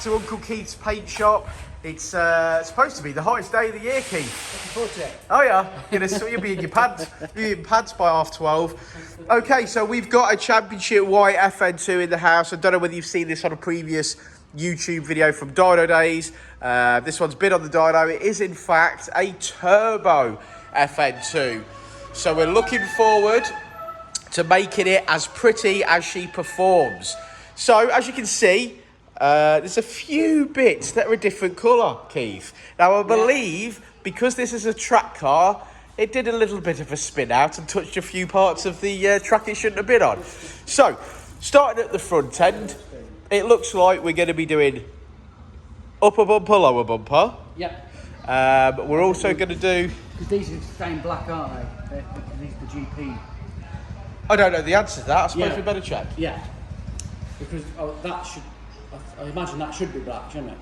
to Uncle Keith's paint shop. It's supposed to be the hottest day of the year, Keith. Looking forward to it. Oh yeah, you'll be in your pants. You'll be in pants by 12:30. Okay, so we've got a championship white FN2 in the house. I don't know whether you've seen this on a previous YouTube video from Dynodaze. This one's been on the dyno. It is in fact a turbo FN2. So we're looking forward to making it as pretty as she performs. So as you can see, there's a few bits that are a different colour, Keith. Now I believe because this is a track car, it did a little bit of a spin out and touched a few parts of the track it shouldn't have been on. So starting at the front end, it looks like we're going to be doing upper bumper, lower bumper. Yep. We're also going to do... Because these are stained black, aren't they? These are the GP. I don't know the answer to that. I suppose we better check. Yeah. Because that should... I imagine that should be black, shouldn't it?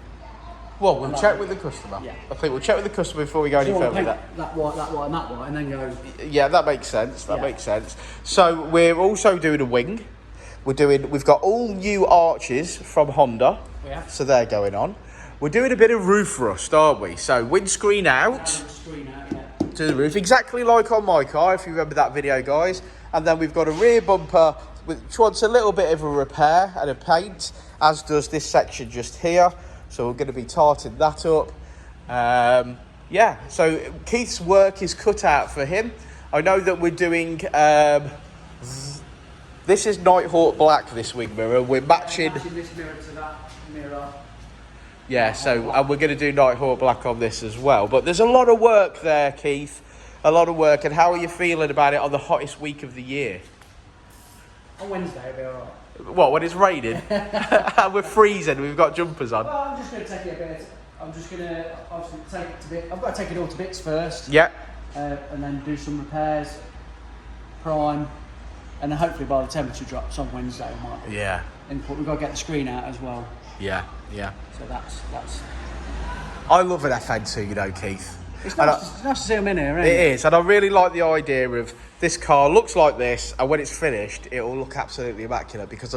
Well, we'll check with the customer. Yeah. I think we'll check with the customer before we go any further with that. That white, and that white, and then go... Yeah, that makes sense. That makes sense. So we're also doing a wing. We've got all new arches from Honda. Yeah. So they're going on. We're doing a bit of roof rust, aren't we? So windscreen out. To the roof, exactly like on my car, if you remember that video, guys. And then we've got a rear bumper which wants a little bit of a repair and a paint, as does this section just here. So we're going to be tarting that up. Yeah, so Keith's work is cut out for him. I know that we're doing, this is Nighthawk Black, this wing mirror. We're matching this mirror to that mirror. Yeah, so and we're going to do Nighthawk Black on this as well. But there's a lot of work there, Keith. A lot of work. And how are you feeling about it on the hottest week of the year? On Wednesday, it'll be all right. What, when it's raining? We're freezing. We've got jumpers on. Well, I'm just going to take it a bit. I'm just going to obviously take it to bits. I've got to take it all to bits first. Yeah. And then do some repairs, prime, and then hopefully by the temperature drops on Wednesday, I might. Yeah. Input. We've got to get the screen out as well. Yeah, yeah. So that's. I love an FN2, you know, Keith. It's nice to see them in here, isn't it? It is, and I really like the idea of this car looks like this, and when it's finished, it will look absolutely immaculate because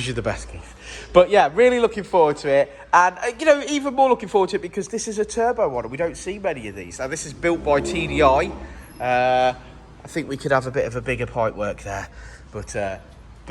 you're the best, Keith. But yeah, really looking forward to it, and you know, even more looking forward to it because this is a turbo one, and we don't see many of these. Now, this is built by TDI. I think we could have a bit of a bigger pipe work there, but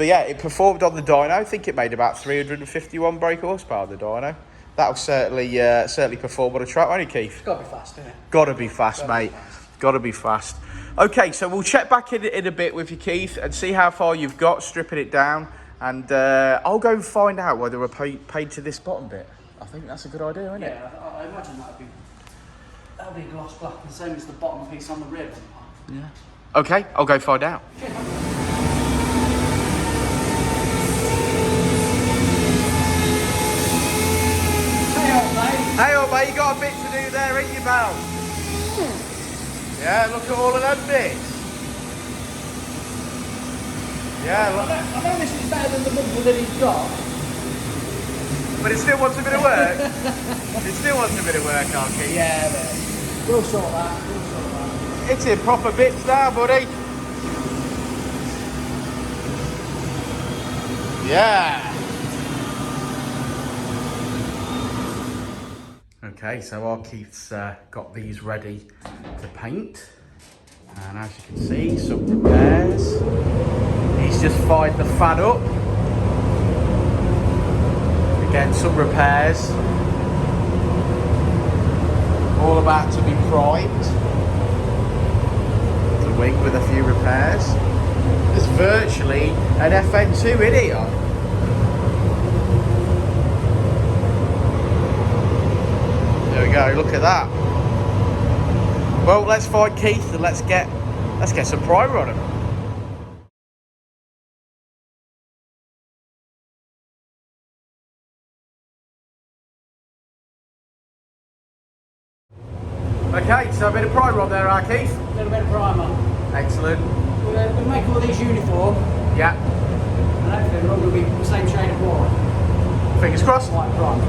yeah, it performed on the dyno. I think it made about 351 brake horsepower on the dyno. That'll certainly perform on a track, won't it, Keith? It's got to be fast, isn't it? Got to be fast, mate. Got to be fast. Okay, so we'll check back in a bit with you, Keith, and see how far you've got stripping it down. And I'll go and find out whether we're paid to this bottom bit. I think that's a good idea, isn't it? Yeah, I imagine that'd be gloss black, the same as the bottom piece on the rib. Yeah. Okay, I'll go find out. Hey, old mate, you got a bit to do there, ain't you, pal? Yeah, look at all of them bits. Yeah, look. I know this is better than the bumper that he's got. But it still wants a bit of work. It still wants a bit of work, Arky. Yeah, mate. We'll sort that. It's in proper bits now, buddy. Yeah. Okay, so our Keith's got these ready to paint, and as you can see, some repairs. He's just fired the fan up. Again, some repairs. All about to be primed. The wing with a few repairs. There's virtually an FN2 in here. There we go, look at that. Well, let's find Keith and let's get some primer on him. Okay, so a bit of primer on there, Keith. A little bit of primer. Excellent. We'll make all these uniform. Yeah. And hopefully they're all going to be the same shade of white. Fingers crossed. White primer.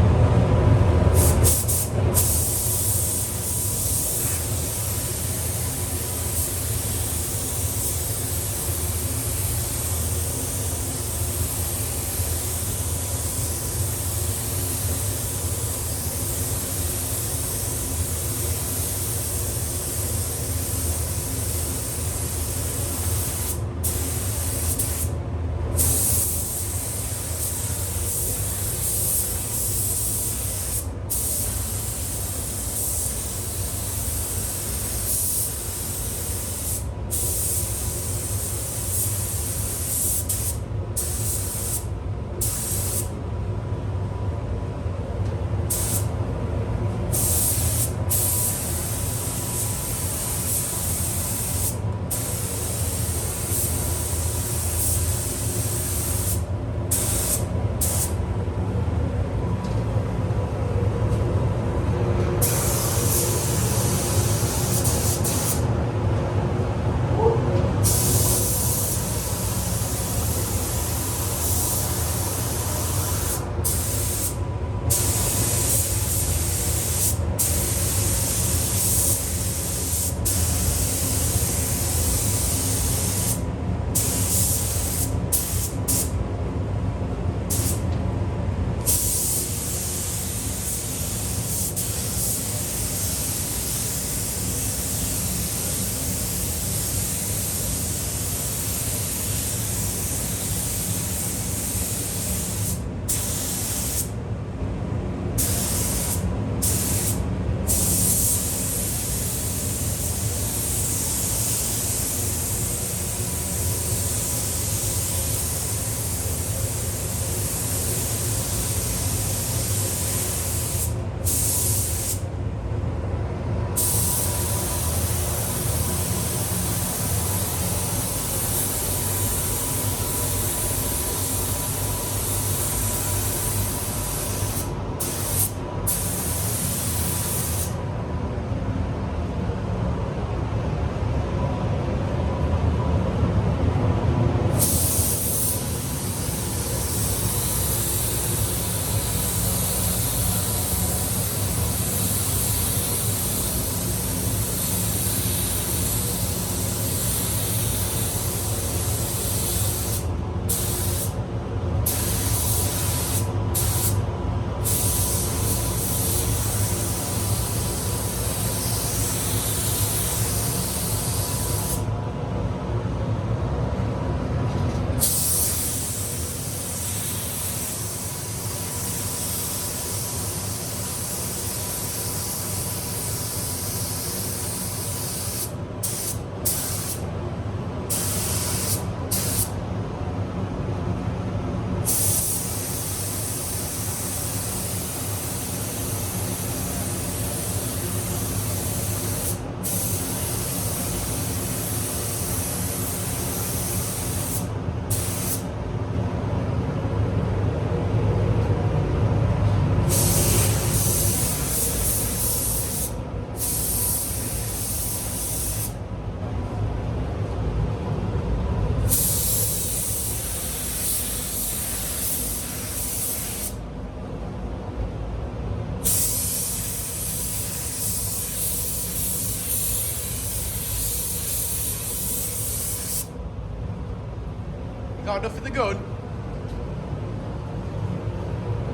Not enough for the gun?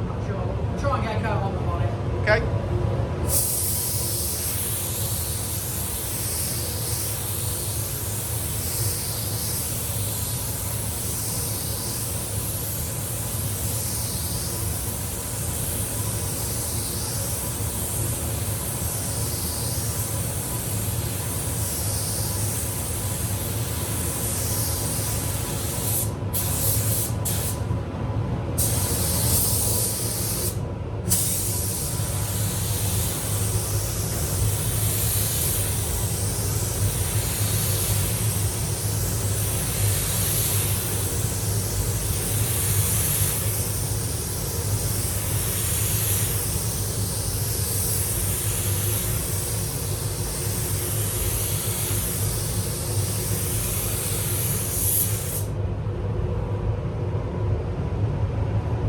Not sure. We'll try and get a coat on the bonnet. Okay.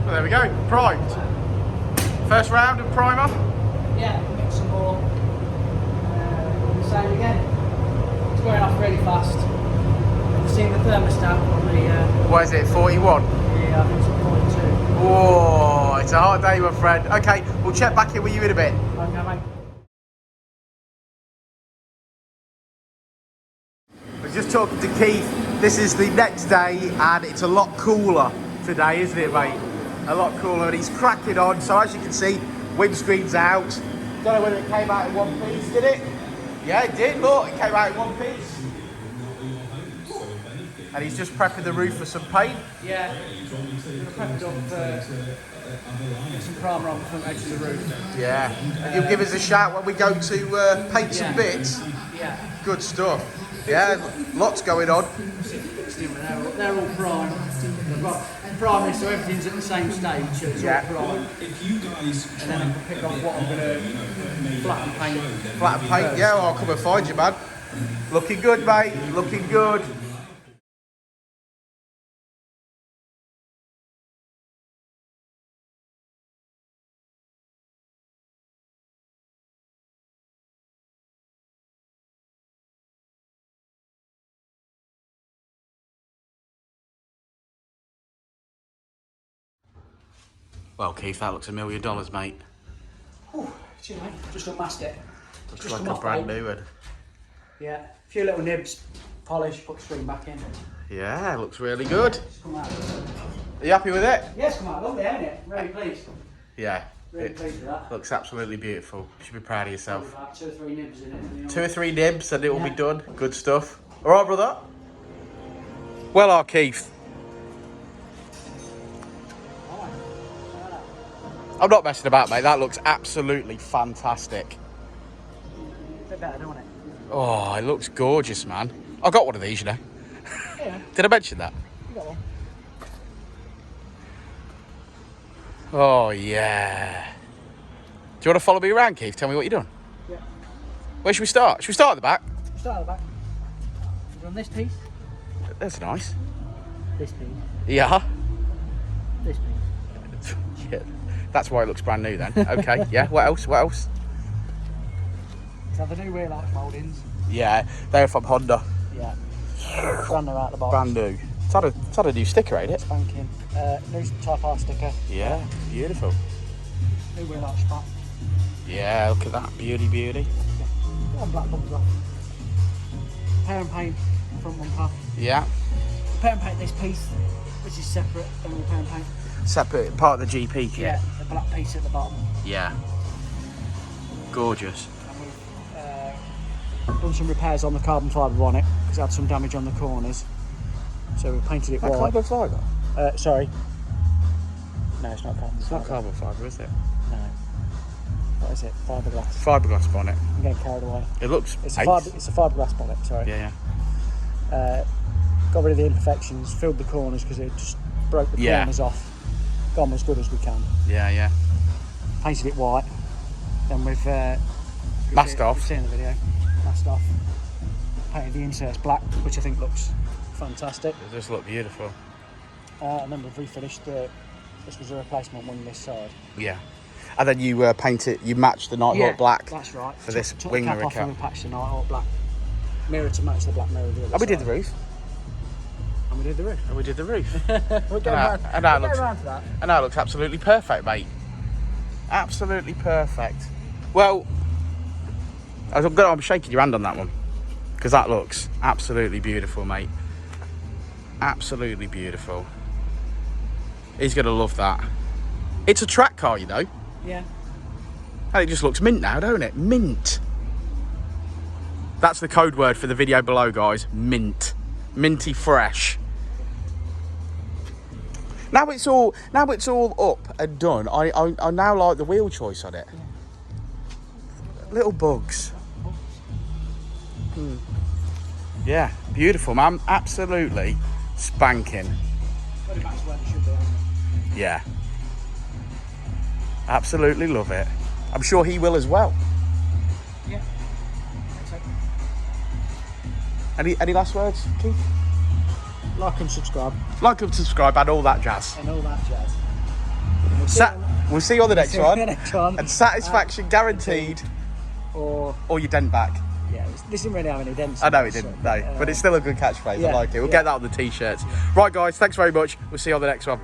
Well, there we go, primed. First round of primer. Yeah, mix some more. Same again. It's going off really fast. Have you seen the thermostat on the... What is it, 41? Yeah, I think it's at 42. Whoa, it's a hot day, my friend. Okay, we'll check back in with you in a bit. Okay, mate. I was just talking to Keith. This is the next day and it's a lot cooler today, isn't it, mate? A lot cooler, and he's cracking on. So as you can see, windscreen's out. Don't know whether it came out in one piece, did it? Yeah, it did, look, it came out in one piece. And he's just prepping the roof for some paint. Yeah, I'm going to prep it up get some primer on the front edge of the roof. Yeah, and you'll give us a shout when we go to paint some bits. Yeah. Good stuff. Yeah, lots going on. They're all primed. They've got priming, so everything's at the same stage. So it's all primed. And then I can pick up what I'm going to flatten paint. Flatten paint, yeah, I'll come and find you, man. Looking good, mate. Looking good. Well, Keith, that looks $1 million, mate. Ooh, just unmasked it. Looks just like a brand new one. Yeah, a few little nibs, polish, put the screen back in. Yeah, looks really good. It's come out. Are you happy with it? Yeah, it's come out lovely, hasn't it? Really pleased. Yeah. Really pleased with that. Looks absolutely beautiful. You should be proud of yourself. About 2 or 3 nibs in it. 2 or 3 nibs and it will be done. Good stuff. All right, brother? Well, Keith. I'm not messing about, mate. That looks absolutely fantastic. A bit better, don't it? Oh, it looks gorgeous, man. I got one of these, you know. Yeah. Did I mention that? You got one. Oh, yeah. Do you want to follow me around, Keith? Tell me what you're doing. Yeah. Where should we start? Should we start at the back? Start at the back. We've done this piece. That's nice. This piece. Yeah. This piece. Yeah. That's why it looks brand new then. Okay, yeah. What else? What else? So the new wheel arch mouldings. Yeah, they're from Honda. Yeah. Brand new out the box. Brand new. It's had a new sticker, ain't it? Spanking. New TypeR sticker. Yeah, beautiful. New wheel arch spot. Yeah, look at that. Beauty, beauty. One black bumper. Repair and paint front bumper. Yeah. Repair and paint this piece, which is separate than repair and paint. Separate part of the GP kit. Yeah, the black piece at the bottom. Yeah. Gorgeous. And we've done some repairs on the carbon fibre on it because it had some damage on the corners. So we painted it white. Carbon fibre? Sorry. No, it's not carbon. It's not carbon fibre, is it? No. What is it? Fiberglass. Fiberglass bonnet. I'm getting carried away. It looks. It's a fiberglass bonnet. Sorry. Yeah, yeah. Got rid of the imperfections, filled the corners because it just broke the corners off. Gone as good as we can. Yeah, yeah. Painted it white. Then we've masked off. You've seen the video. Masked off. Painted the inserts black, which I think looks fantastic. It does look beautiful. And then we've refinished this was a replacement wing this side. Yeah. And then you you matched the Nighthawk black. That's right. For this took wing the cap mirror off cap. and we patched the Nighthawk black mirror to match the black mirror of the other And we did side. the roof. I'm And we did the roof. And we did the roof. We'll get around to that. And that looks absolutely perfect, mate. Absolutely perfect. Well, I'm shaking your hand on that one because that looks absolutely beautiful, mate. Absolutely beautiful. He's going to love that. It's a track car, you know. Yeah. And it just looks mint now, don't it? Mint. That's the code word for the video below, guys. Mint. Minty fresh. Now it's all up and done. I now like the wheel choice on it. Yeah. Little bugs. Yeah, beautiful, man. Absolutely spanking. Pretty much where it should be. Yeah. Absolutely love it. I'm sure he will as well. Yeah. Any last words, Keith? Like and subscribe. Like and subscribe and all that jazz. And all that jazz. We'll see you on the next one. Next one. And satisfaction guaranteed. Or your dent back. Yeah, this didn't really have any dents. I know it didn't, no. But it's still a good catchphrase. Yeah, I like it. We'll get that on the t-shirts. Yeah. Right, guys, thanks very much. We'll see you on the next one.